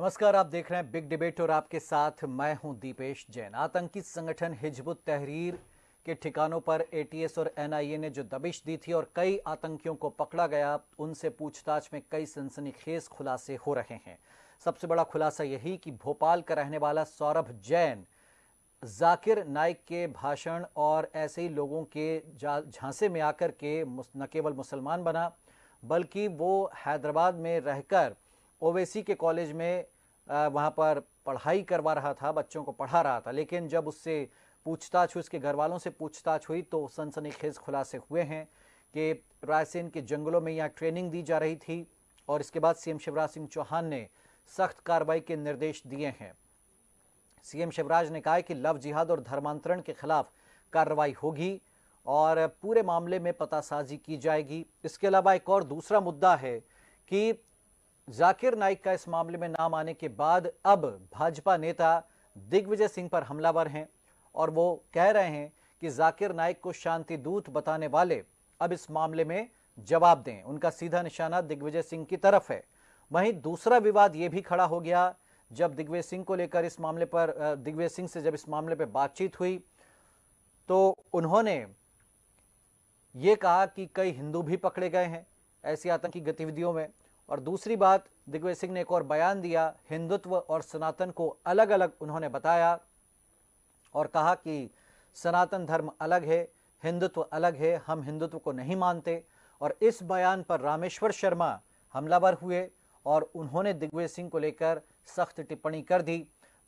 नमस्कार, आप देख रहे हैं बिग डिबेट और आपके साथ मैं हूं दीपेश जैन। आतंकी संगठन हिजबुत तहरीर के ठिकानों पर एटीएस और एनआईए ने जो दबिश दी थी और कई आतंकियों को पकड़ा गया, उनसे पूछताछ में कई सनसनीखेज खुलासे हो रहे हैं। सबसे बड़ा खुलासा यही कि भोपाल का रहने वाला सौरभ जैन जाकिर नाइक के भाषण और ऐसे ही लोगों के झांसे में आकर के न केवल मुसलमान बना, बल्कि वो हैदराबाद में रहकर ओवैसी के कॉलेज में वहाँ पर पढ़ाई करवा रहा था, बच्चों को पढ़ा रहा था। लेकिन जब उससे पूछताछ हुई, उसके घर वालों से पूछताछ हुई, तो सनसनीखेज खुलासे हुए हैं कि रायसेन के जंगलों में यहाँ ट्रेनिंग दी जा रही थी और इसके बाद सीएम शिवराज सिंह चौहान ने सख्त कार्रवाई के निर्देश दिए हैं। सीएम शिवराज ने कहा है कि लव जिहाद और धर्मांतरण के खिलाफ कार्रवाई होगी और पूरे मामले में पतासाजी की जाएगी। इसके अलावा एक और दूसरा मुद्दा है कि जाकिर नाइक का इस मामले में नाम आने के बाद अब भाजपा नेता दिग्विजय सिंह पर हमलावर हैं और वो कह रहे हैं कि जाकिर नाइक को शांति दूत बताने वाले अब इस मामले में जवाब दें। उनका सीधा निशाना दिग्विजय सिंह की तरफ है। वहीं दूसरा विवाद ये भी खड़ा हो गया जब दिग्विजय सिंह को लेकर इस मामले पर दिग्विजय सिंह से जब इस मामले पर बातचीत हुई तो उन्होंने ये कहा कि कई हिंदू भी पकड़े गए हैं ऐसी आतंकी गतिविधियों में। और दूसरी बात, दिग्विजय सिंह ने एक और बयान दिया, हिंदुत्व और सनातन को अलग अलग उन्होंने बताया और कहा कि सनातन धर्म अलग है, हिंदुत्व अलग है, हम हिंदुत्व को नहीं मानते। और इस बयान पर रामेश्वर शर्मा हमलावर हुए और उन्होंने दिग्विजय सिंह को लेकर सख्त टिप्पणी कर दी।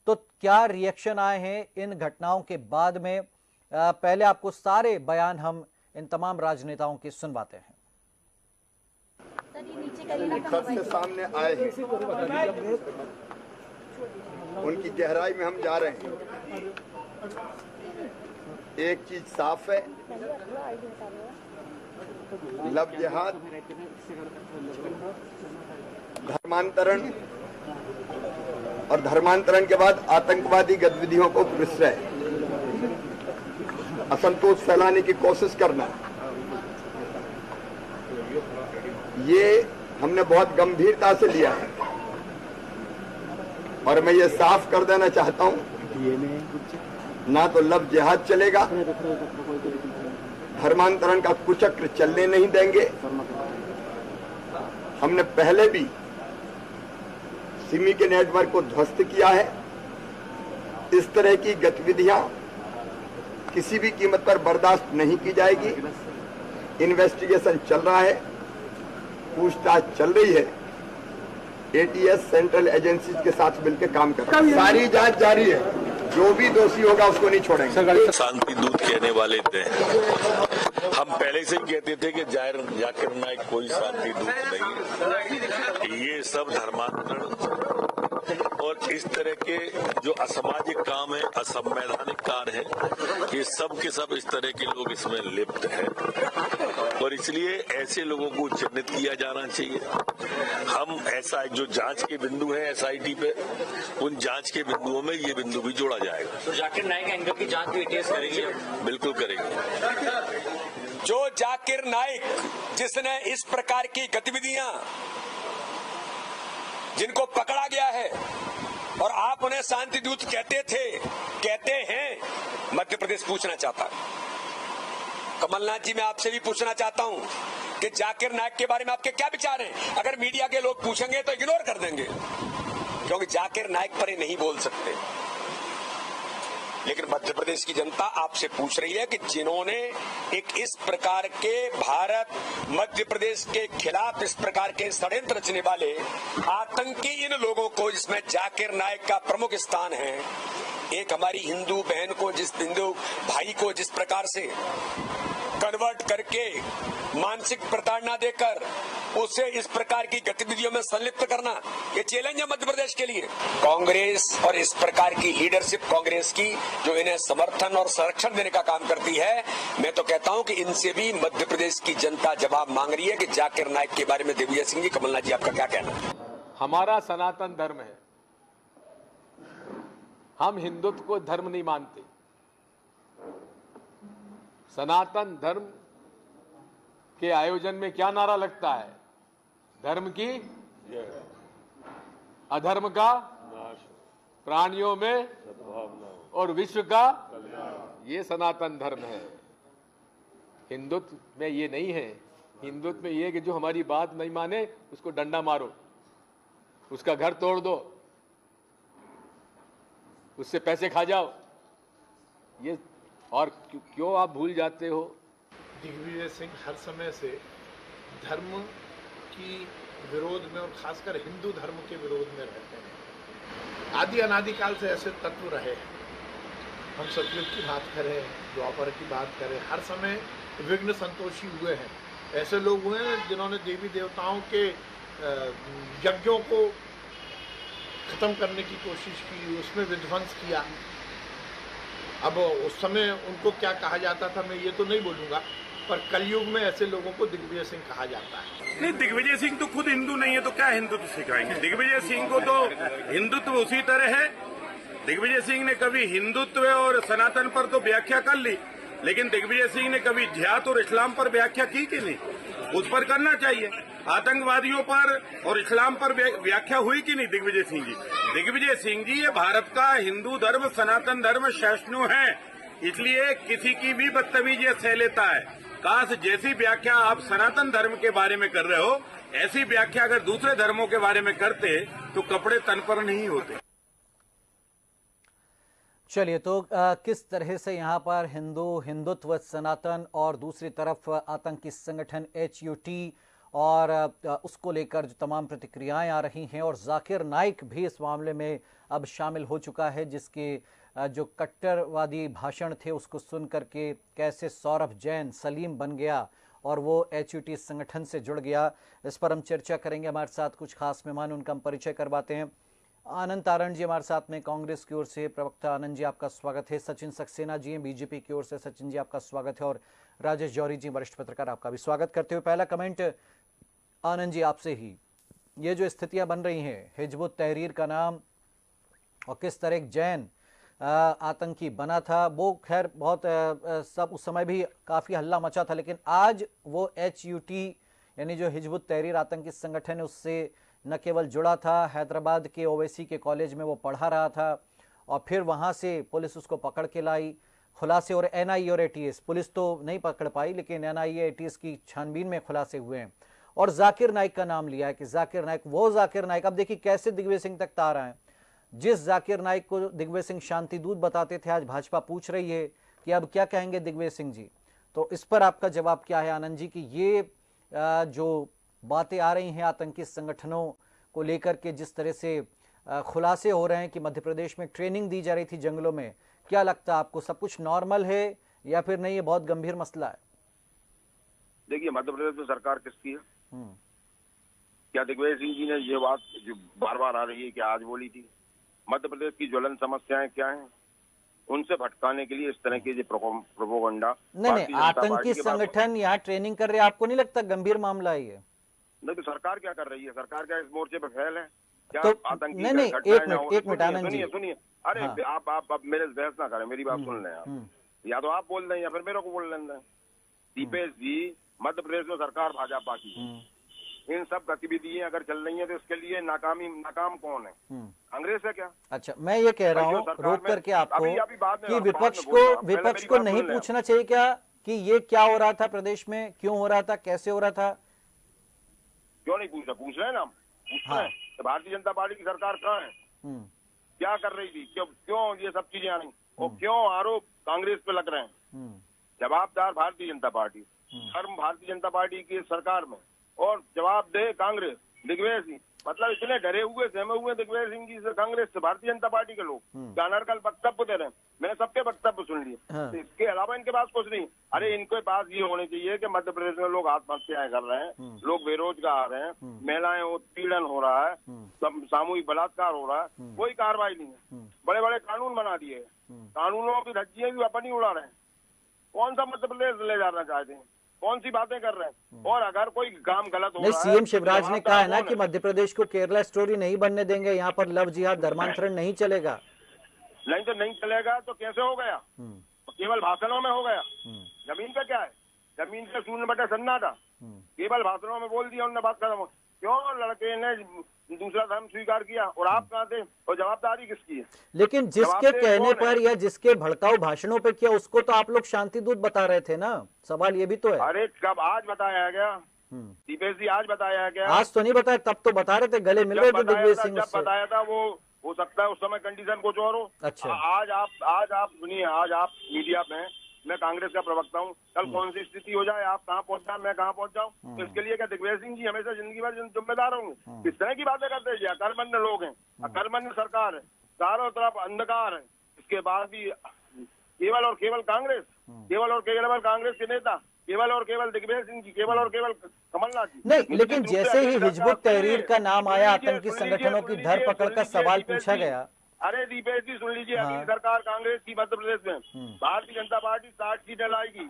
तो क्या रिएक्शन आए हैं इन घटनाओं के बाद में? पहले आपको सारे बयान हम इन तमाम राजनेताओं के सुनवाते हैं। सबसे सामने आए हैं, उनकी गहराई में हम जा रहे हैं। एक चीज साफ है, लव जिहाद, धर्मांतरण और धर्मांतरण के बाद आतंकवादी गतिविधियों को प्रश्रय, असंतोष फैलाने की कोशिश करना, ये हमने बहुत गंभीरता से लिया है। और मैं ये साफ कर देना चाहता हूं, ना तो लव जिहाद चलेगा, धर्मांतरण का कुचक्र चलने नहीं देंगे। हमने पहले भी सिमी के नेटवर्क को ध्वस्त किया है। इस तरह की गतिविधियां किसी भी कीमत पर बर्दाश्त नहीं की जाएगी। इन्वेस्टिगेशन चल रहा है, पूछताछ चल रही है, एटीएस सेंट्रल एजेंसी के साथ मिलकर काम कर रहा है। सारी जांच जारी है, जो भी दोषी होगा उसको नहीं छोड़ेंगे। शांति दूत कहने वाले थे, हम पहले से ही कहते थे कि जाकिर नाइक कोई शांति दूत नहीं। ये सब धर्मांतरण और इस तरह के जो असामाजिक काम है, असंवैधानिक कार्य है, ये सब के सब इस तरह के लोग इसमें लिप्त हैं और इसलिए ऐसे लोगों को चिन्हित किया जाना चाहिए। हम ऐसा जो जांच के बिंदु है एसआईटी पे, उन जांच के बिंदुओं में ये बिंदु भी जोड़ा जाएगा। तो जाकिर नाइक एंगर की जांच भी एटीएस करेगी? बिल्कुल करेगी। जो जाकिर नाइक जिसने इस प्रकार की गतिविधियां, जिनको पकड़ा गया है और आप उन्हें शांति दूत कहते हैं, मध्य प्रदेश पूछना चाहता है। कमलनाथ जी, मैं आपसे भी पूछना चाहता हूं कि जाकिर नाइक के बारे में आपके क्या विचार हैं? अगर मीडिया के लोग पूछेंगे तो इग्नोर कर देंगे, क्योंकि जाकिर नाइक पर ही नहीं बोल सकते। लेकिन मध्य प्रदेश की जनता आपसे पूछ रही है कि जिन्होंने एक इस प्रकार के भारत मध्य प्रदेश के खिलाफ इस प्रकार के षड्यंत्र रचने वाले आतंकी इन लोगों को, जिसमें जाकिर नाइक का प्रमुख स्थान है, एक हमारी हिंदू बहन को, हिंदू भाई को जिस प्रकार से कन्वर्ट करके मानसिक प्रताड़ना देकर उसे इस प्रकार की गतिविधियों में संलिप्त करना, ये चैलेंज है मध्य प्रदेश के लिए। कांग्रेस और इस प्रकार की लीडरशिप कांग्रेस की, जो इन्हें समर्थन और संरक्षण देने का काम करती है, मैं तो कहता हूं कि इनसे भी मध्य प्रदेश की जनता जवाब मांग रही है कि जाकिर नाइक के बारे में दिग्विजय सिंह जी, कमलनाथ जी, आपका क्या कहना है? हमारा सनातन धर्म है, हम हिंदुत्व को धर्म नहीं मानते। सनातन धर्म के आयोजन में क्या नारा लगता है? धर्म की अधर्म का प्राणियों में और विश्व का, ये सनातन धर्म है। हिंदुत्व में ये नहीं है। हिंदुत्व में ये है कि जो हमारी बात नहीं माने उसको डंडा मारो, उसका घर तोड़ दो, उससे पैसे खा जाओ। ये और क्यों आप भूल जाते हो? दिग्विजय सिंह हर समय से धर्म की विरोध में और खासकर हिंदू धर्म के विरोध में रहते हैं। आदि अनादिकाल से ऐसे तत्व रहे हैं। हम सतयुग की बात करें, द्वापर की बात करें, हर समय विघ्न संतोषी हुए हैं। ऐसे लोग हुए हैं जिन्होंने देवी देवताओं के यज्ञों को खत्म करने की कोशिश की, उसमें विध्वंस किया। अब उस समय उनको क्या कहा जाता था मैं ये तो नहीं बोलूंगा, पर कलयुग में ऐसे लोगों को दिग्विजय सिंह कहा जाता है। नहीं, दिग्विजय सिंह तो खुद हिंदू नहीं है तो क्या हिंदुत्व सिखाएंगे? दिग्विजय सिंह को तो हिंदुत्व उसी तरह है। दिग्विजय सिंह ने कभी हिंदुत्व और सनातन पर तो व्याख्या कर ली, लेकिन दिग्विजय सिंह ने कभी जिहाद और इस्लाम पर व्याख्या की कि नहीं? उस पर करना चाहिए। आतंकवादियों पर और इस्लाम पर व्याख्या हुई कि नहीं दिग्विजय सिंह जी? दिग्विजय सिंह जी ये भारत का हिंदू धर्म सनातन धर्म सहिष्णु है, इसलिए किसी की भी बदतमीजी सह लेता है। काश जैसी व्याख्या आप सनातन धर्म के बारे में कर रहे हो, ऐसी व्याख्या अगर दूसरे धर्मों के बारे में करते तो कपड़े तन पर नहीं होते। चलिए, तो किस तरह से यहाँ पर हिंदुत्व सनातन और दूसरी तरफ आतंकी संगठन HUT और उसको लेकर जो तमाम प्रतिक्रियाएं आ रही हैं, और जाकिर नाइक भी इस मामले में अब शामिल हो चुका है, जिसके जो कट्टरवादी भाषण थे उसको सुन करके कैसे सौरभ जैन सलीम बन गया और वो HUT संगठन से जुड़ गया। इस पर हम चर्चा करेंगे। हमारे साथ कुछ खास मेहमान, उनका हम परिचय करवाते हैं। आनंद तारण जी हमारे साथ में, कांग्रेस की ओर से प्रवक्ता आनंद जी आपका स्वागत है। सचिन सक्सेना जी हैं BJP की ओर से, सचिन जी आपका स्वागत है। और राजेश जौहरी जी वरिष्ठ पत्रकार, आपका भी स्वागत करते हुए पहला कमेंट आनंद जी आपसे ही, ये जो स्थितियां बन रही हैं, हिजबुत तहरीर का नाम और किस तरह एक जैन आतंकी बना था, वो खैर बहुत सब उस समय भी काफ़ी हल्ला मचा था, लेकिन आज वो HUT यानी जो हिजबुत तहरीर आतंकी संगठन है उससे न केवल जुड़ा था, हैदराबाद के ओवैसी के कॉलेज में वो पढ़ा रहा था और फिर वहाँ से पुलिस उसको पकड़ के लाई। खुलासे और NIA और ATS, पुलिस तो नहीं पकड़ पाई लेकिन NIA ATS की छानबीन में खुलासे हुए हैं। और जाकिर नाइक का नाम लिया है कि जाकिर नाइक, वो जाकिर नाइक, अब देखिए कैसे दिग्विजय सिंह तक तार आए। जिस जाकिर नाइक को दिग्विजय सिंह शांति दूत बताते थे, आज भाजपा पूछ रही है कि अब क्या कहेंगे दिग्विजय सिंह जी। तो इस पर आपका जवाब क्या है आनंद जी, कि ये जो बातें आ रही हैं आतंकी संगठनों को लेकर के, जिस तरह से खुलासे हो रहे हैं कि मध्य प्रदेश में ट्रेनिंग दी जा रही थी जंगलों में, क्या लगता है आपको, सब कुछ नॉर्मल है या फिर नहीं, ये बहुत गंभीर मसला है? देखिए, मध्य प्रदेश में सरकार किसकी है? क्या दिग्विजय सिंह जी ने ये बात जो बार बार आ रही है क्या आज बोली थी? मध्य प्रदेश की ज्वलन समस्याएं क्या हैं, उनसे भटकाने के लिए इस तरह की प्रोपोगंडा। नहीं, आतंकी संगठन यहाँ ट्रेनिंग कर रहे हैं, आपको नहीं लगता गंभीर मामला है ये? नहीं तो सरकार क्या कर रही है? सरकार क्या इस मोर्चे पे फेल है क्या? तो आतंकी नहीं, एक मिनट आनंद जी, सुनिए। अरे हाँ। आप मेरे बहस ना करें, मेरी बात सुन लें आप। या तो आप बोल दें या फिर मेरे को बोल लें। दीपेश जी, मध्य प्रदेश में सरकार भाजपा की, इन सब गतिविधियां अगर चल रही हैं तो इसके लिए नाकाम कौन है? कांग्रेस है क्या? अच्छा, मैं ये कह रहा हूँ रोक करके आपको कि विपक्ष को नहीं पूछना चाहिए क्या कि ये क्या हो रहा था प्रदेश में, क्यों हो रहा था, कैसे हो रहा था? क्यों नहीं पूछ रहे हैं ना, पूछ रहे हैं। तो भारतीय जनता पार्टी की सरकार कहाँ है? क्या कर रही थी? क्यों ये सब चीजें आ रही और क्यों आरोप कांग्रेस पे लग रहे हैं? जवाबदार भारतीय जनता पार्टी, धर्म भारतीय जनता पार्टी की सरकार में, और जवाब दे कांग्रेस, दिग्विजय सिंह। मतलब इतने डरे हुए सहमे हुए दिग्विजय सिंह जी से, कांग्रेस से, भारतीय जनता पार्टी के लोग अनर्गल वक्तव्य दे रहे हैं। मैंने सबके वक्तव्य सुन लिए। तो इसके अलावा इनके पास कुछ नहीं। अरे इनके पास ये होने चाहिए कि मध्य प्रदेश में लोग आत्महत्याएं कर रहे हैं, लोग बेरोजगार हैं, महिलाएं उत्पीड़न हो रहा है, सामूहिक बलात्कार हो रहा है, कोई कार्रवाई नहीं है। बड़े बड़े कानून बना दिए, कानूनों की धज्जियां भी अपन ही उड़ा रहे हैं। कौन सा मध्य प्रदेश ले जाना चाहते हैं? कौन सी बातें कर रहे हैं? और अगर कोई काम गलत हो रहा है, CM शिवराज ने कहा है ना कि मध्य प्रदेश को केरला स्टोरी नहीं बनने देंगे, यहाँ पर लव जिहाद धर्मांतरण नहीं चलेगा। नहीं तो नहीं चलेगा तो कैसे हो गया? तो केवल भाषणों में हो गया। जमीन पे क्या है? जमीन पे शून्य बटे सन्नाटा, केवल भाषणों में बोल दिया उन्होंने, बात खत्म। क्यों लड़के ने दूसरा धर्म स्वीकार किया और आप कहाँ थे और जवाबदारी किसकी है? लेकिन जिसके कहने पर या जिसके भड़काऊ भाषणों पे किया उसको तो आप लोग शांति दूत बता रहे थे ना, सवाल ये भी तो है। अरे कब आज बताया गया दीपेश जी, आज बताया गया? आज तो नहीं बताया, तब तो बता रहे थे, गले मिल रहे थे दिग्विजय सिंह जब उससे। बताया था वो हो सकता है उस समय कंडीशन कुछ और हो। अच्छा। आज आप सुनिए, आज आप मीडिया में, मैं कांग्रेस का प्रवक्ता हूँ, कल कौन सी स्थिति हो जाए, आप कहाँ पहुंच जाए, मैं कहाँ पहुंच जाऊँ, तो इसके लिए क्या दिग्विजय सिंह जी हमेशा जिंदगी भर जिम्मेदार होंगे? किस तरह की बातें करते हैं? अकलमंद लोग हैं, अकलमंद सरकार है, चारों तरफ अंधकार है, इसके बाद भी केवल और केवल कांग्रेस, केवल और केवल कांग्रेस के नेता, केवल और केवल दिग्विजय सिंह जी, केवल और केवल कमलनाथ जी। नहीं, लेकिन जैसे ही हिजबुत तहरीर का नाम आया, आतंकी संगठनों की धर पकड़ का सवाल पूछा गया। अरे दीपेश जी सुन लीजिए, अगली सरकार कांग्रेस की मध्य प्रदेश में भारतीय जनता पार्टी 60 सीटें लाएगी,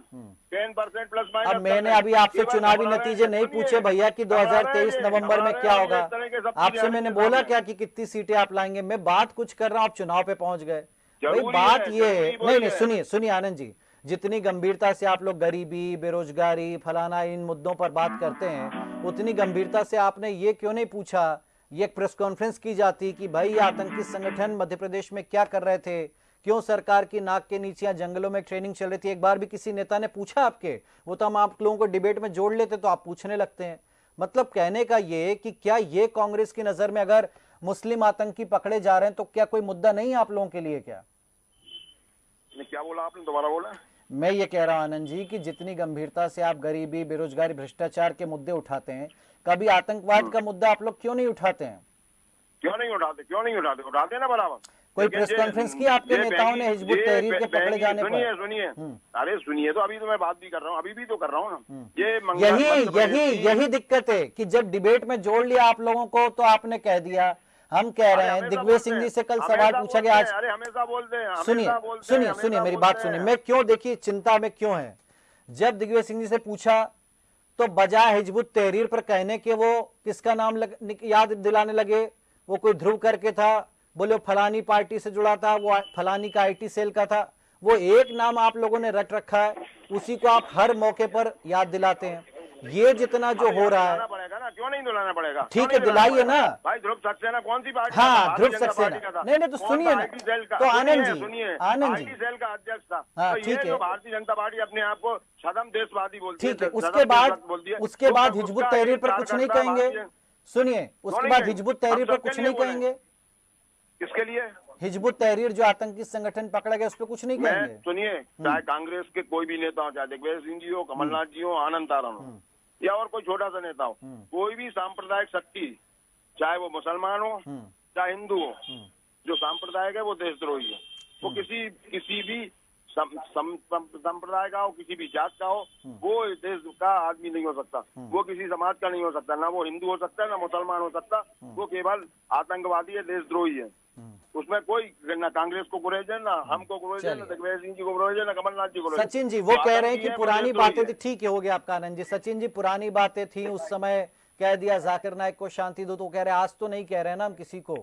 10% प्लस माइनस। अब मैंने अभी आपसे चुनावी नतीजे नहीं पूछे भैया कि 2023 नवंबर में क्या होगा, आपसे मैंने बोला क्या कि कितनी सीटें आप लाएंगे, मैं बात कुछ कर रहा हूँ, आप चुनाव पे पहुंच गए। भाई बात ये है, नहीं सुनिए आनंद जी, जितनी गंभीरता से आप लोग गरीबी, बेरोजगारी, फलाना इन मुद्दों पर बात करते हैं, उतनी गंभीरता से आपने ये क्यों नहीं पूछा, ये एक प्रेस कॉन्फ्रेंस की जाती कि भाई ये आतंकी संगठन मध्य प्रदेश में क्या कर रहे थे, क्यों सरकार की नाक के नीचे या जंगलों में ट्रेनिंग चल रही थी? एक बार भी किसी नेता ने पूछा आपके? वो तो हम आप लोगों को डिबेट में जोड़ लेते तो आप पूछने लगते हैं। मतलब कहने का ये कि क्या ये कांग्रेस की नजर में अगर मुस्लिम आतंकी पकड़े जा रहे हैं तो क्या कोई मुद्दा नहीं है आप लोगों के लिए? क्या क्या बोला आपने, दोबारा बोला? मैं ये कह रहा हूं आनंद जी कि जितनी गंभीरता से आप गरीबी, बेरोजगारी, भ्रष्टाचार के मुद्दे उठाते हैं, कभी आतंकवाद का मुद्दा आप लोग क्यों नहीं उठाते हैं? क्यों नहीं उठाते? उठाते ना बराबर। कोई प्रेस कॉन्फ्रेंस की आपके नेताओं ने हिजबुत तहरीर के पकड़े जाने पर? सुनिए अरे सुनिए, तो अभी तो मैं बात भी कर रहा हूँ, अभी भी तो कर रहा हूँ ना। यही दिक्कत है कि जब डिबेट में जोड़ लिया आप लोगों को तो आपने कह दिया, हम कह रहे हैं दिग्विजय सिंह जी से कल सवाल पूछा गया आज। अरे हमेशा बोलते हैं। सुनिए मेरी बात सुनिए, मैं क्यों, देखिए चिंता में क्यों है। जब दिग्विजय सिंह जी से पूछा तो बजाय हिजबुत तहरीर पर कहने के वो किसका नाम याद दिलाने लगे, वो कोई ध्रुव करके था, बोले फलानी पार्टी से जुड़ा था, वो फलानी का IT सेल का था। वो एक नाम आप लोगों ने रट रखा है, उसी को आप हर मौके पर याद दिलाते हैं। ये जितना जो हो रहा है, पड़ेगा ना, क्यों नहीं दिलाना पड़ेगा? ठीक है दिलाइए ना भाई। ध्रुव सक्सेना कौन सी पार्टी? हाँ ध्रुव सक्सेना। नहीं तो सुनिए ना, तो आनंद जी सेल का अध्यक्ष था। हाँ तो ठीक है, भारतीय जनता पार्टी अपने आप को सदम देशवादी बोलती है। ठीक है, उसके बाद हिजबुत तहरीर पर कुछ नहीं कहेंगे? सुनिए, उसके बाद हिजबुत तहरीर पर कुछ नहीं कहेंगे? किसके लिए? हिजबुत तहरीर जो आतंकी संगठन पकड़ा गया उस पर कुछ नहीं कहेंगे? सुनिए, चाहे कांग्रेस के कोई भी नेता हो, चाहे दिग्विजय सिंह जी हो, कमलनाथ जी हो, आनंद तारण हो, या और कोई छोटा सा नेता हो, कोई भी सांप्रदायिक शक्ति, चाहे वो मुसलमान हो चाहे हिंदू हो, जो सांप्रदायिक है वो देशद्रोही है। वो किसी भी संप्रदाय का हो, किसी भी जात का हो, वो देश का आदमी नहीं हो सकता, वो किसी समाज का नहीं हो सकता, ना वो हिंदू हो सकता है ना मुसलमान हो सकता, वो केवल आतंकवादी है, देशद्रोही है। उसमें कोई ना कांग्रेस को गुरेज है, ना हमको गुरेज है, ना दिग्विजय सिंह जी को गुरेज है, ना कमलनाथ जी को। सचिन जी वो कह रहे हैं कि पुरानी बातें थी, ठीक है हो गया आपका आनंद जी। सचिन जी पुरानी बातें थी, उस समय कह दिया जाकिर नाइक को शांति दो, तो कह रहे हैं आज तो नहीं कह रहे हैं ना हम किसी को।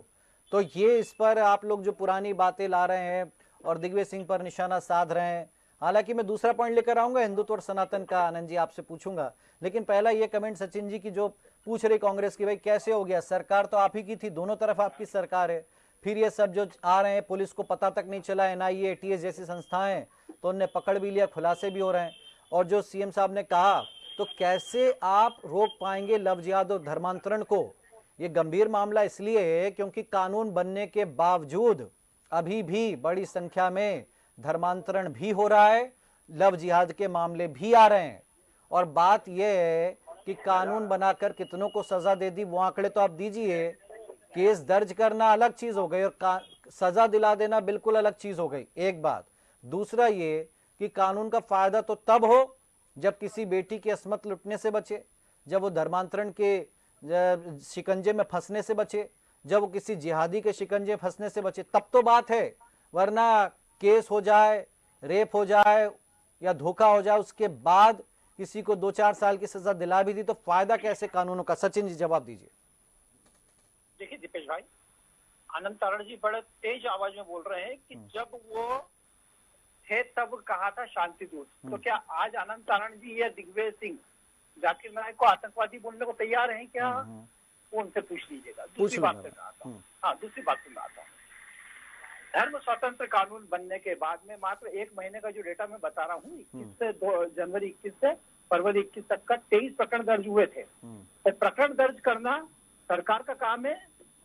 तो ये इस पर आप लोग जो पुरानी बातें ला रहे हैं और दिग्विजय सिंह पर निशाना साध रहे हैं। हालांकि मैं दूसरा पॉइंट लेकर आऊंगा हिंदुत्व और सनातन का, आनंद जी आपसे पूछूंगा, लेकिन पहला ये कमेंट सचिन जी की जो पूछ रही कांग्रेस की, भाई कैसे हो गया, सरकार तो आप ही की थी, दोनों तरफ आपकी सरकार है, फिर ये सब जो आ रहे हैं पुलिस को पता तक नहीं चला, NIA ATS जैसी संस्थाएं तो उनने पकड़ भी लिया, खुलासे भी हो रहे हैं। और जो CM साहब ने कहा, तो कैसे आप रोक पाएंगे लव जिहाद और धर्मांतरण को? ये गंभीर मामला इसलिए है क्योंकि कानून बनने के बावजूद अभी भी बड़ी संख्या में धर्मांतरण भी हो रहा है, लव जिहाद के मामले भी आ रहे हैं। और बात यह है कि कानून बनाकर कितनों को सजा दे दी, वो आंकड़े तो आप दीजिए। केस दर्ज करना अलग चीज हो गई और सजा दिला देना बिल्कुल अलग चीज हो गई, एक बात। दूसरा ये कि कानून का फायदा तो तब हो जब किसी बेटी की अस्मत लुटने से बचे, जब वो धर्मांतरण के शिकंजे में फंसने से बचे, जब वो किसी जिहादी के शिकंजे फंसने से बचे, तब तो बात है। वरना केस हो जाए, रेप हो जाए या धोखा हो जाए, उसके बाद किसी को 2-4 साल की सजा दिला भी दी, तो फायदा कैसे कानूनों का? सचिन जी जवाब दीजिए। देखिए दीपेश भाई, आनंद तारण जी बड़े तेज आवाज में बोल रहे हैं कि जब वो थे तब कहा था शांति दूत, तो क्या आज आनंद तारण जी या दिग्विजय सिंह जाकिर नाइक को आतंकवादी बोलने को तैयार हैं क्या? वो उनसे पूछ लीजिएगा। दूसरी बात पे आता हूँ, हाँ दूसरी बात पे आता हूँ, धर्म स्वतंत्र कानून बनने के बाद में मात्र 1 महीने का जो डेटा मैं बता रहा हूँ, 21 से जनवरी 21 से फरवरी 21 तक का 23 प्रकरण दर्ज हुए थे। तो प्रकरण दर्ज करना सरकार का काम है,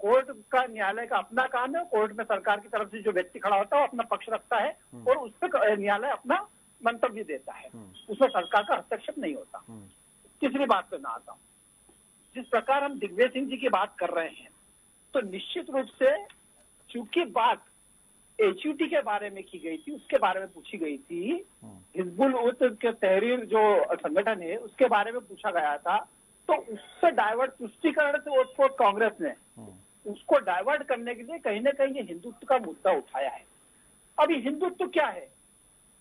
कोर्ट का न्यायालय का अपना काम है। कोर्ट में सरकार की तरफ से जो व्यक्ति खड़ा होता है वो अपना पक्ष रखता है और उस पर न्यायालय अपना मंतव्य देता है, उसमें सरकार का हस्तक्षेप नहीं होता। तीसरी बात पे मैं आता हूँ, जिस प्रकार हम दिग्विजय सिंह जी की बात कर रहे हैं, तो निश्चित रूप से चूंकि बात HUT के बारे में की गई थी, उसके बारे में पूछी गई थी, हिजबुल उत के तहरीर जो संगठन है उसके बारे में पूछा गया था, तो उससे डाइवर्ट तुष्टीकरण से ओत-पोत कांग्रेस ने उसको डाइवर्ट करने के लिए कहीं ना कहीं ये हिंदुत्व का मुद्दा उठाया है। अभी हिंदुत्व क्या है,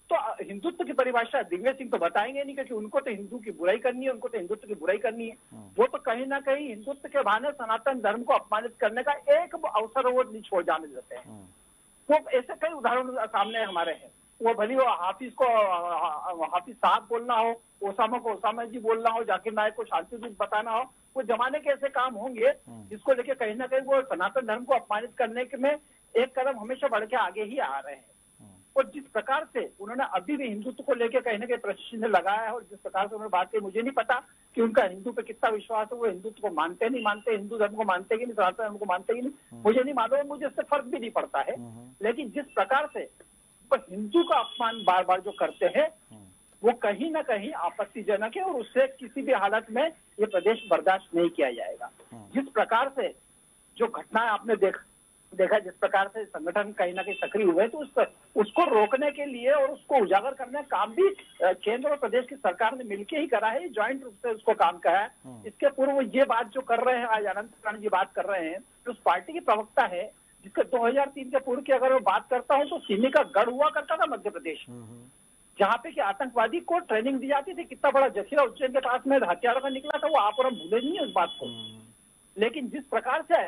तो हिंदुत्व की परिभाषा दिग्विजय सिंह तो बताएंगे नहीं, क्योंकि उनको तो हिंदू की बुराई करनी है, उनको तो हिंदुत्व की बुराई करनी है। वो तो कहीं ना कहीं हिंदुत्व के बहाने सनातन धर्म को अपमानित करने का एक अवसर वो नहीं छोड़ जाने देते हैं। वो ऐसे कई उदाहरण सामने हमारे हैं। वो भली वो हाफिज को हाफिज साहब बोलना हो, ओसामा को ओसामा जी बोलना हो, जाकिर नायक को शांति दूत बताना हो, वो जमाने के ऐसे काम होंगे जिसको लेके कहीं ना कहीं वो सनातन धर्म को अपमानित करने के में एक कदम हमेशा बढ़ के आगे ही आ रहे हैं। और जिस प्रकार से उन्होंने अभी भी हिंदुत्व को लेकर कहीं ना कहीं प्रश्न लगाया है और जिस प्रकार से उन्होंने बात की, मुझे नहीं पता कि उनका हिंदू पे कितना विश्वास है, वो हिंदुत्व को मानते नहीं मानते, हिंदू धर्म को मानते कि नहीं, सनातन धर्म को मानते कि नहीं, मुझे नहीं मालूम, मुझे इससे फर्क भी नहीं पड़ता है। लेकिन जिस प्रकार से हिंदू का अपमान बार बार जो करते हैं वो कहीं ना कहीं आपत्तिजनक है और उससे किसी भी हालत में ये प्रदेश बर्दाश्त नहीं किया जाएगा। जिस प्रकार से जो घटनाएं आपने देखा, जिस प्रकार से संगठन कहीं ना कहीं सक्रिय हुए, तो उसको रोकने के लिए और उसको उजागर करने का काम भी केंद्र और प्रदेश की सरकार ने मिलकर ही करा है, ज्वाइंट रूप से उसको काम करा है। इसके पूर्व ये बात जो कर रहे हैं, आज अनंत शर्मा जी बात कर रहे हैं, तो उस पार्टी की प्रवक्ता है जिसके 2003 के पूर्व की अगर मैं बात करता हूं तो सिमी का गढ़ हुआ करता था मध्य प्रदेश, जहाँ पे कि आतंकवादी को ट्रेनिंग दी जाती थी। कितना बड़ा जखीरा उज्जैन के पास में हथियारों का निकला था, वो आप और हम भूले नहीं है उस बात को। लेकिन जिस प्रकार से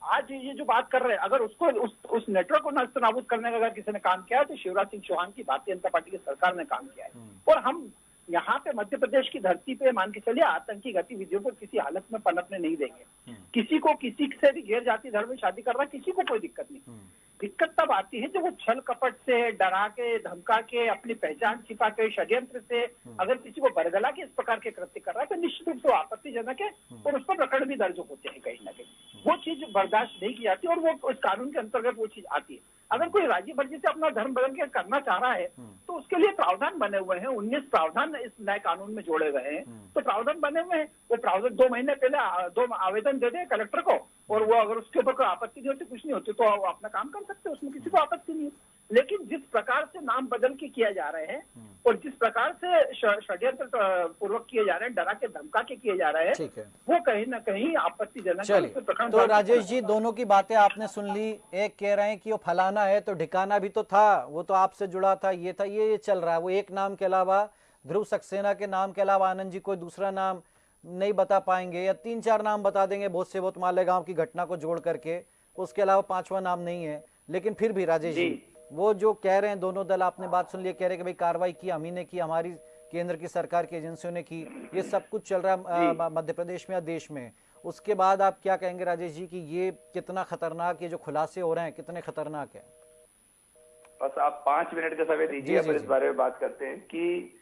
आज ये जो बात कर रहे हैं, अगर उसको उस नेटवर्क को नष्ट नाबूद करने का अगर किसी ने काम किया है तो शिवराज सिंह चौहान की भारतीय जनता पार्टी की सरकार ने काम किया है। और हम यहाँ पे मध्य प्रदेश की धरती पे मान के चलिए आतंकी गतिविधियों को किसी हालत में पनपने नहीं देंगे। किसी को किसी से भी गैर जाति धर्म में शादी करना किसी को कोई दिक्कत नहीं। दिक्कत तब आती है जब वो छल कपट से, डरा के, धमका के, अपनी पहचान छिपा के, षड्यंत्र से अगर किसी को बरगला के इस प्रकार के कृत्य कर रहा है तो निश्चित रूप से आपत्तिजनक है और उस पर प्रकरण भी दर्ज होते हैं कहीं ना कहीं। वो चीज बर्दाश्त नहीं की जाती और वो उस कानून के अंतर्गत वो चीज आती है। अगर कोई राज्य मर्जी से अपना धर्म बदल के करना चाह रहा है तो उसके लिए प्रावधान बने हुए हैं, 19 प्रावधान इस नए कानून में जोड़े गए हैं। तो प्रावधान बने हुए हैं, वो प्रावधान 2 महीने पहले 2 आवेदन दे दे कलेक्टर को और वो अगर उसके ऊपर कोई आपत्ति नहीं होती, कुछ नहीं होती, तो वो अपना काम कर सकते हैं, उसमें किसी को आपत्ति नहीं है। लेकिन जिस प्रकार से नाम बदल के किया जा रहे हैं और जिस प्रकार से षड्यंत्र पूर्वक किए जा रहे हैं, डरा के धमका के किए जा रहे हैं, वो कहीं ना कहीं आपत्तिजनक है। तो राजेश जी, दोनों की बातें आपने सुन ली। एक कह रहे हैं कि वो फलाना है, तो ठिकाना भी तो था, वो तो आपसे जुड़ा था, ये था, ये चल रहा है। वो एक नाम के अलावा, ध्रुव सक्सेना के नाम के अलावा आनंद जी कोई दूसरा नाम नहीं बता पाएंगे या 3-4 नाम बता देंगे बहुत से बहुत मालेगांव की घटना को जोड़ करके, उसके अलावा 5वां नाम नहीं है। लेकिन फिर भी राजेश जी, वो जो कह रहे हैं दोनों दल, आपने बात सुन ली, कह रहे हैं कि भाई कार्रवाई की हम ही ने की, हमारी केंद्र की सरकार की एजेंसियों ने की, ये सब कुछ चल रहा है मध्य प्रदेश में या देश में। उसके बाद आप क्या कहेंगे राजेश जी कि ये कितना खतरनाक, ये जो खुलासे हो रहे हैं कितने खतरनाक है? बस आप 5 मिनट का समय दीजिए, अपन इस बारे में बात करते हैं। कि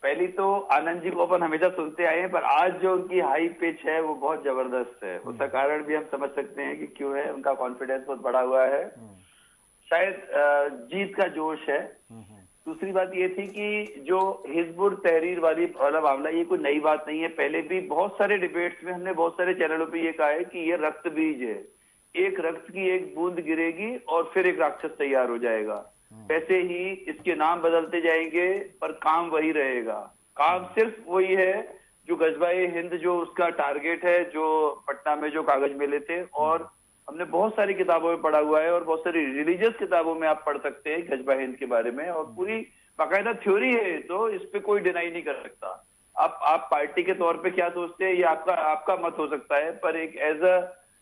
पहली तो आनंद जी को अपन हमेशा सुनते आए हैं, पर आज जो उनकी हाई पिच है वो बहुत जबरदस्त है। उसका कारण भी हम समझ सकते हैं कि क्यों है, उनका कॉन्फिडेंस बहुत बढ़ा हुआ है, शायद जीत का जोश है। दूसरी बात ये थी कि जो हिजबुल तहरीर वाला मामला, ये कोई नई बात नहीं है। पहले भी बहुत सारे डिबेट्स में हमने बहुत सारे चैनलों पे ये कहा है कि ये रक्त बीज है, एक रक्त की एक बूंद गिरेगी और फिर एक राक्षस तैयार हो जाएगा। वैसे ही इसके नाम बदलते जाएंगे पर काम वही रहेगा। काम सिर्फ वही है जो गजबाए हिंद, जो उसका टारगेट है, जो पटना में जो कागज मिले थे, और हमने बहुत सारी किताबों में पढ़ा हुआ है और बहुत सारी रिलीजियस किताबों में आप पढ़ सकते हैं गजबा हिंद के बारे में, और पूरी बाकायदा थ्योरी है, तो इस पे कोई डिनाई नहीं कर सकता। आप पार्टी के तौर पे क्या सोचते हैं ये आपका मत हो सकता है, पर एक as a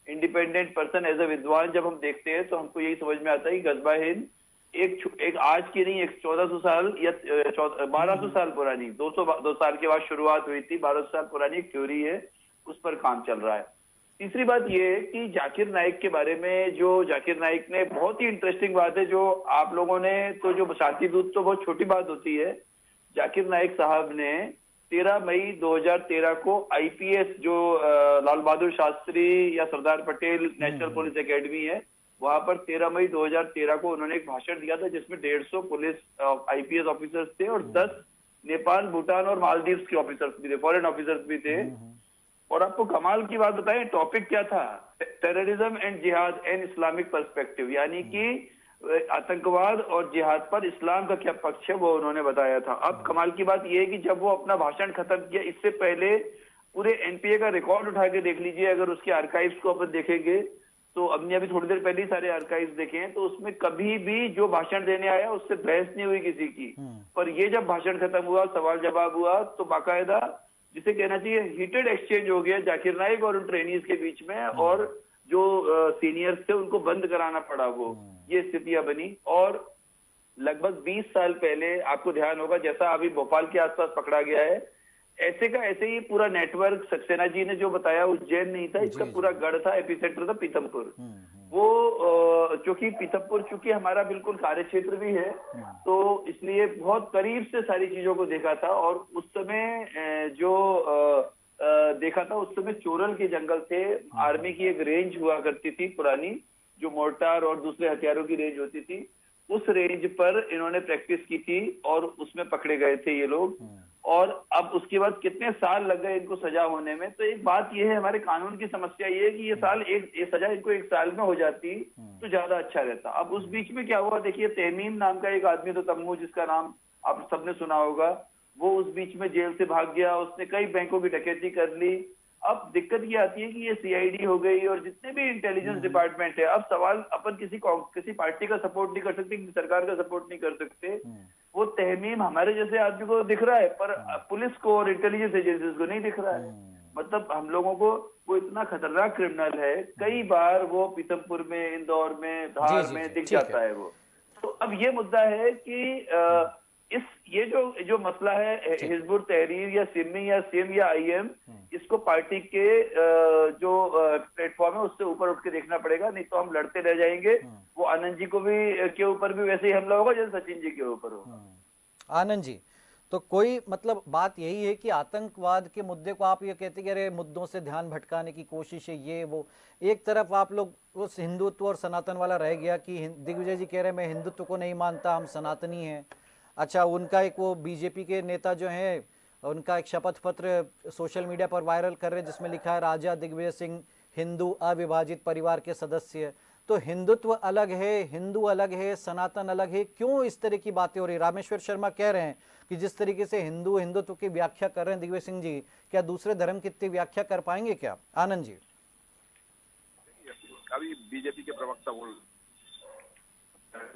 independent person, as a विद्वान जब हम देखते हैं तो हमको यही समझ में आता है कि गजबा हिंद एक आज की नहीं, 1400 साल या 1200 साल पुरानी, 200 साल के बाद शुरुआत हुई थी, 1200 साल पुरानी एक थ्योरी है, उस पर काम चल रहा है। तीसरी बात ये है कि जाकिर नाइक के बारे में, जो जाकिर नाइक ने, बहुत ही इंटरेस्टिंग बात है जो आप लोगों ने, तो जो शांति दूत तो बहुत छोटी बात होती है, जाकिर नाइक साहब ने 13 मई 2013 को आईपीएस, जो लाल बहादुर शास्त्री या Sardar Patel national police academy है, वहां पर 13 मई 2013 को उन्होंने एक भाषण दिया था जिसमें 150 पुलिस आईपीएस ऑफिसर्स थे और 10 नेपाल, भूटान और मालदीव्स के ऑफिसर्स भी थे, फॉरेन ऑफिसर्स भी थे। और आपको कमाल की बात बताएं, टॉपिक क्या था? टेररिज्म एंड जिहाद एंड इस्लामिक पर्सपेक्टिव, यानी कि आतंकवाद और जिहाद पर इस्लाम का क्या पक्ष है, वो उन्होंने बताया था। अब कमाल की बात यह है कि जब वो अपना भाषण खत्म किया, इससे पहले पूरे एनपीए का रिकॉर्ड उठा के देख लीजिए, अगर उसके आर्काइव्स को अपन देखेंगे तो हमने अभी थोड़ी देर पहले ही सारे आर्काइव्स देखे हैं, तो उसमें कभी भी जो भाषण देने आया उससे बहस नहीं हुई किसी की। पर ये जब भाषण खत्म हुआ, सवाल जवाब हुआ, तो बाकायदा जिसे कहना चाहिए हीटेड एक्सचेंज हो गया जाकिर नाइक और उन ट्रेनीज के बीच में, और जो सीनियर्स थे उनको बंद कराना पड़ा। वो ये स्थितियां बनी। और लगभग 20 साल पहले आपको ध्यान होगा, जैसा अभी भोपाल के आसपास पकड़ा गया है, ऐसे का ऐसे ही पूरा नेटवर्क सक्सेना जी ने जो बताया, उज्जैन नहीं था, इसका पूरा गढ़ था, एपिसेंटर था पीथमपुर। वो चूंकि पीथमपुर चूंकि हमारा बिल्कुल कार्य क्षेत्र भी है, तो इसलिए बहुत करीब से सारी चीजों को देखा था। और उस समय जो देखा था, उस समय चोरल के जंगल थे, आर्मी की एक रेंज हुआ करती थी पुरानी, जो मोर्टार और दूसरे हथियारों की रेंज होती थी, उस रेंज पर इन्होंने प्रैक्टिस की थी और उसमें पकड़े गए थे ये लोग। और अब उसके बाद कितने साल लग गए इनको सजा होने में। तो एक बात ये है, हमारे कानून की समस्या ये है कि ये सजा इनको 1 साल में हो जाती तो ज्यादा अच्छा रहता। अब उस बीच में क्या हुआ, देखिए, तहमीम नाम का एक आदमी, तो तम्मू जिसका नाम आप सबने सुना होगा, वो उस बीच में जेल से भाग गया, उसने कई बैंकों की डकैती कर ली। अब दिक्कत ये आती है कि ये सीआईडी हो गई और जितने भी इंटेलिजेंस डिपार्टमेंट है, अब सवाल अपन किसी पार्टी का सपोर्ट नहीं कर सकते, किसी सरकार का सपोर्ट नहीं कर सकते। वो तहमीम हमारे जैसे आदमी को दिख रहा है, पर पुलिस को और इंटेलिजेंस एजेंसीज को नहीं दिख रहा है। मतलब हम लोगों को वो इतना खतरनाक क्रिमिनल है, कई बार वो पीथमपुर में, इंदौर में, धार में दिख जाता है वो। तो अब ये मुद्दा है कि ये जो मसला है हिजबुल तहरीर या सिमी या सिम या आईएम, इसको पार्टी के जो प्लेटफॉर्म है उससे ऊपर उठ के देखना पड़ेगा, नहीं तो हम लड़ते रह जाएंगे। वो आनंद जी को भी के ऊपर भी वैसे ही हमला होगा जैसे सचिन जी के ऊपर हो। आनंद जी, तो कोई मतलब बात यही है कि आतंकवाद के मुद्दे को आप ये कहते हैं कि अरे मुद्दों से ध्यान भटकाने की कोशिश है, ये वो। एक तरफ आप लोग उस हिंदुत्व और सनातन वाला रह गया कि दिग्विजय जी कह रहे हैं मैं हिंदुत्व को नहीं मानता, हम सनातनी हैं। अच्छा, उनका एक वो बीजेपी के नेता जो हैं, उनका एक शपथ पत्र सोशल मीडिया पर वायरल कर रहे हैं जिसमें लिखा है राजा दिग्विजय सिंह हिंदू अविभाजित परिवार के सदस्य। तो हिंदुत्व अलग है, हिंदू अलग है, सनातन अलग है, क्यों इस तरह की बातें हो रही? रामेश्वर शर्मा कह रहे हैं कि जिस तरीके से हिंदुत्व की व्याख्या कर रहे हैं दिग्विजय सिंह जी, क्या दूसरे धर्म की इतनी व्याख्या कर पाएंगे क्या? आनंद जी, अभी बीजेपी के प्रवक्ता बोल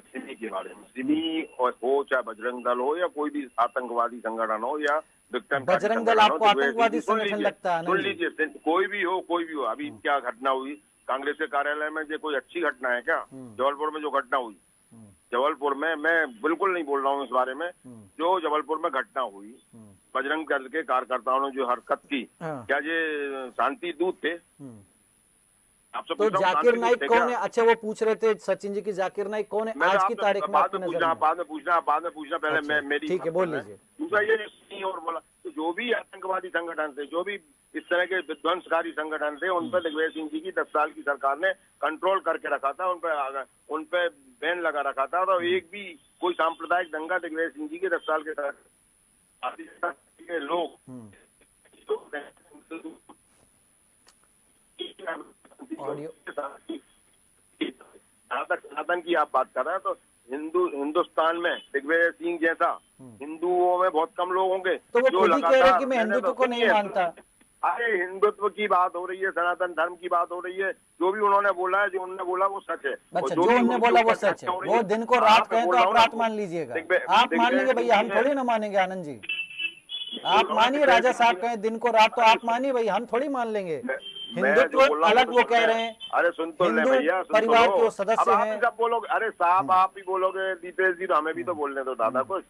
सिमी के बारे में, सिमी और हो चाहे बजरंग दल हो या कोई भी आतंकवादी संगठन हो या बजरंग दल आपको आतंकवादी संगठन लगता है? सुन लीजिए, कोई भी हो, अभी क्या घटना हुई कांग्रेस के कार्यालय में, ये कोई अच्छी घटना है क्या? जबलपुर में जो घटना हुई, जबलपुर में, मैं बिल्कुल नहीं बोल रहा हूँ इस बारे में, जो जबलपुर में घटना हुई, बजरंग दल के कार्यकर्ताओं ने जो हरकत की, क्या ये शांति दूत थे? तो जाकिर नाइक कौन है? अच्छा, वो पूछ रहे थे सचिन जी की जाकिर नाइक कौन है आज की तारीख में? बाद में पूछना पहले मैं मेरी, ठीक है, बोल लीजिए। दूसरा ये नहीं, और बोला तो जो भी आतंकवादी संगठन थे, जो भी इस तरह के विध्वंसकारी संगठन थे, उन पर दिग्विजय सिंह जी की 10 साल की सरकार ने कंट्रोल करके रखा था, उन पे बैन लगा रखा था। और एक भी कोई सांप्रदायिक दंगा दिग्विजय सिंह जी के 10 साल के लोग सनातन की आप बात कर रहे हैं, तो हिंदुस्तान में दिग्विजय सिंह जैसा हिंदुओं में बहुत कम लोग होंगे तो वो खुद ही कह रहे हैं कि मैं हिंदुत्व को नहीं मानता। अरे हिंदुत्व की बात हो रही है, सनातन धर्म की बात हो रही है, जो भी उन्होंने बोला है, जो उन्होंने बोला वो सच है। अच्छा, जो उन्होंने बोला वो सच है, वो दिन को रात कहें तो आप रात मान लीजिएगा। आप मान लेंगे भैया, हम थोड़ी ना मानेंगे। आनंद जी, आप मानिए, राजा साहब कहें दिन को रात तो आप मानिए भाई, हम थोड़ी मान लेंगे। हिंदुत्व अलग वो कह रहे हैं, अरे सुन तो ले भैया, परिवार के सदस्य हैं। सब बोलोगे, अरे साहब आप ही बोलोगे, दीपेश जी तो हमें भी तो बोलने दो दादा कुछ।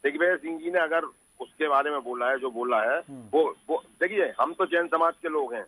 दिग्विजय सिंह जी ने अगर उसके बारे में बोला है, जो बोला है, वो देखिए, हम तो जैन समाज के लोग हैं,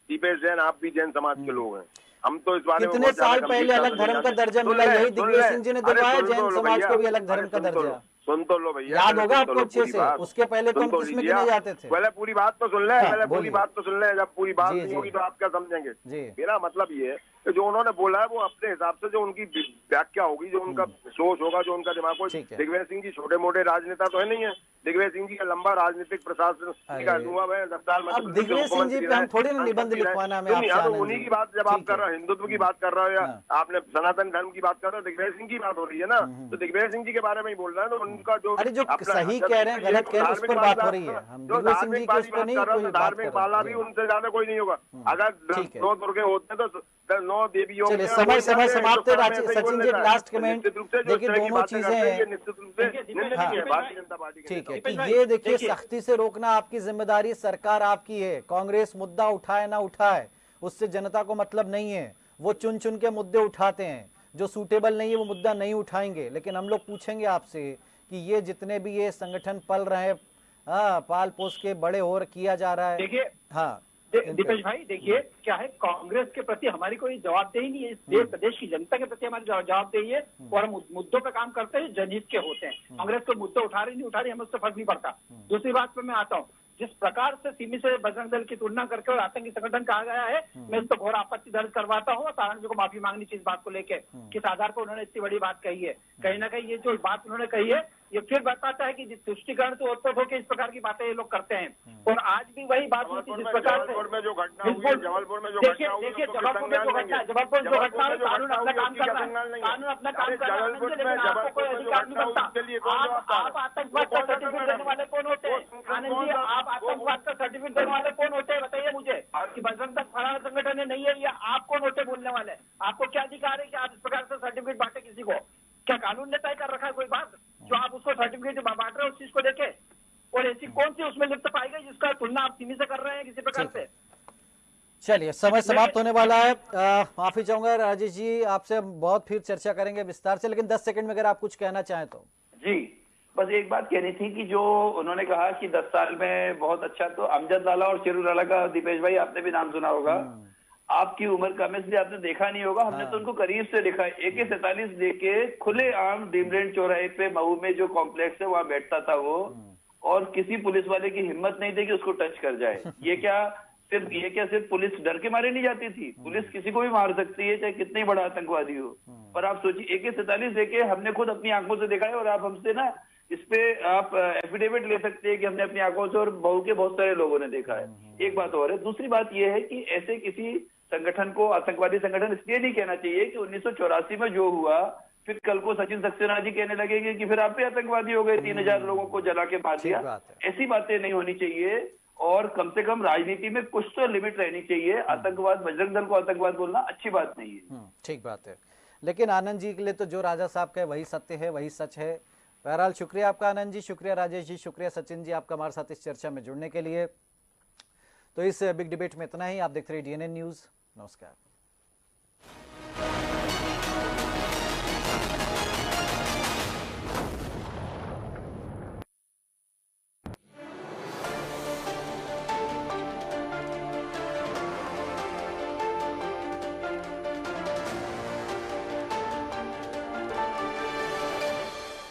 दीपेश जैन, आप भी जैन समाज के लोग हैं, हम तो इस बारे में कितने साल पहले अलग धर्म का दर्जा मिला, यही दिग्विजय सिंह जी ने दिलवाया जैन समाज को भी अलग धर्म का दर्जा। सुन तो लो भैया, याद होगा आपको अच्छे से, उसके पहले तो हम किसमें गिने जाते थे। पहले पूरी बात तो सुन ले, पहले पूरी बात तो सुन ले, जब पूरी बात नहीं होगी तो आप क्या समझेंगे। मेरा मतलब ये है कि जो उन्होंने बोला है वो अपने हिसाब से जो उनकी व्याख्या होगी, जो उनका सोच होगा, जो उनका दिमाग होगा। दिग्विजय सिंह जी छोटे मोटे राजनेता तो है नहीं है, दिग्विजय सिंह जी का लंबा राजनीतिक प्रशासन का अनुभव है, 10 साल में दिग्विजय सिंह जी पे हम थोड़ी ना निबंध लिखवाना है। उन्हीं की बात जब आप कर रहे हो, हिंदुत्व की बात कर रहे हो या आपने सनातन धर्म की बात कर रहे हो, दिग्विजय सिंह की बात हो रही है ना, तो दिग्विजय सिंह जी के बारे में ही बोल रहे हैं। तो उनका जो सही कह रहे हैं गलत कह रहे हैं उस पर बात हो रही है, हम दिग्विजय सिंह जी के उस पर नहीं कोई धार्मिक माला भी उनसे ज्यादा कोई नहीं होगा। अगर 9 दुर्गे होते हैं तो 9 देवियों। चलिए समय समाप्त है। सचिन जी लास्ट कमेंट देखिए, दोनों चीजें हैं ठीक है कि ये देखिए सख्ती से रोकना आपकी जिम्मेदारी, सरकार आपकी है। कांग्रेस मुद्दा उठाए ना उठाए उससे जनता को मतलब नहीं है, वो चुन चुन के मुद्दे उठाते हैं, जो सूटेबल नहीं है वो मुद्दा नहीं उठाएंगे। लेकिन हम लोग पूछेंगे आपसे कि ये जितने भी ये संगठन पल रहे हैं, पाल पोस के बड़े हो किया जा रहा है। देखिए दीपेश भाई, देखिए क्या है, कांग्रेस के प्रति हमारी कोई जवाबदेही नहीं है, इस देश प्रदेश की जनता के प्रति हमारी जवाबदेही है और हम मुद्दों पे काम करते हैं जनहित के होते हैं। कांग्रेस को मुद्दे उठा रही नहीं उठा रही हमें उससे फर्क नहीं पड़ता। दूसरी बात पे मैं आता हूँ, जिस प्रकार से सिमी से बजरंग दल की तुलना करके और आतंकी संगठन कहा गया है, मैं इस पर घोर आपत्ति दर्ज करवाता हूँ। सारण जी को माफी मांगनी चाहिए इस बात को लेकर, किस आधार पर उन्होंने इतनी बड़ी बात कही है। कहीं ना कहीं ये जो बात उन्होंने कही है ये फिर बताता है कि तुष्टिकरण से उत्पन्न होकर इस प्रकार की बातें ये लोग करते हैं। और आज भी वही बात होती है जिस प्रकार से जबलपुर में जो देखिए जबलपुर में जो घटना है, कानून अपना काम कर रहा है, कानून अपना काम कर रहा है, लेकिन आपको कोई अधिकार नहीं बनता। आप आतंकवाद का सर्टिफिकेट देने वाले कौन होते हैं? आनंद जी, आप आतंकवाद का सर्टिफिकेट देने वाले कौन होते हैं बताइए मुझे, कि बजरंग दल फलाना संगठन नहीं है, या आप कौन होते बोलने वाले? आपको क्या अधिकार है कि आप इस प्रकार से सर्टिफिकेट बांटे किसी को? क्या कानून ने तय कर रखा है कोई बात जो आप उसको सर्टिफिकेट बांट रहे हो उस चीज को देखे? और ऐसी कौन सी उसमें लिप्त पाई गई जिसका तुलना आप सिमी से कर रहे हैं किसी प्रकार से? चलिए समय समाप्त होने वाला है, माफी चाहूंगा राजेश जी, आपसे बहुत फिर चर्चा करेंगे विस्तार से, लेकिन 10 सेकंड में अगर आप कुछ कहना चाहें तो। जी बस एक बात कहनी थी कि जो उन्होंने कहा कि 10 साल में बहुत अच्छा, तो अमजद लाला और शेरू लाला का दीपेश भाई आपने भी नाम सुना होगा। आपकी उम्र कम है इसलिए आपने देखा नहीं होगा, हमने तो उनको करीब से देखा है। AK-47 लेके खुले आम ड्रीमलैंड चौराहे पे मऊ में जो कॉम्प्लेक्स है वहां बैठता था वो, और किसी पुलिस वाले की हिम्मत नहीं थी कि उसको टच कर जाए। ये क्या सिर्फ पुलिस डर के मारे नहीं जाती थी? पुलिस किसी को भी मार सकती है चाहे कितने बड़ा आतंकवादी हो। पर आप सोचिए AK-47 लेके हमने खुद अपनी आंखों से देखा है, और आप हमसे ना इस पे आप एफिडेविट ले सकते हैं कि हमने अपनी आंखों से, और बहू के बहुत सारे लोगों ने देखा है। एक बात और है। दूसरी बात यह है कि ऐसे किसी संगठन को आतंकवादी संगठन इसलिए नहीं कहना चाहिए कि 1984 में जो हुआ, फिर कल को सचिन सक्सेना जी कहने लगेंगे कि फिर आप भी आतंकवादी हो गए, 3000 लोगों को जला के मार दिया। ऐसी बातें नहीं होनी चाहिए, और कम से कम राजनीति में कुछ तो लिमिट रहनी चाहिए। आतंकवाद, बजरंग दल को आतंकवाद बोलना अच्छी बात नहीं है। ठीक बात है, लेकिन आनंद जी के लिए तो जो राजा साहब का वही सत्य है, वही सच है। बहरहाल शुक्रिया आपका आनंद जी, शुक्रिया राजेश जी, शुक्रिया सचिन जी आपका हमारे साथ इस चर्चा में जुड़ने के लिए। तो इस बिग डिबेट में इतना ही। आप देखते रहिए DNN न्यूज। नमस्कार।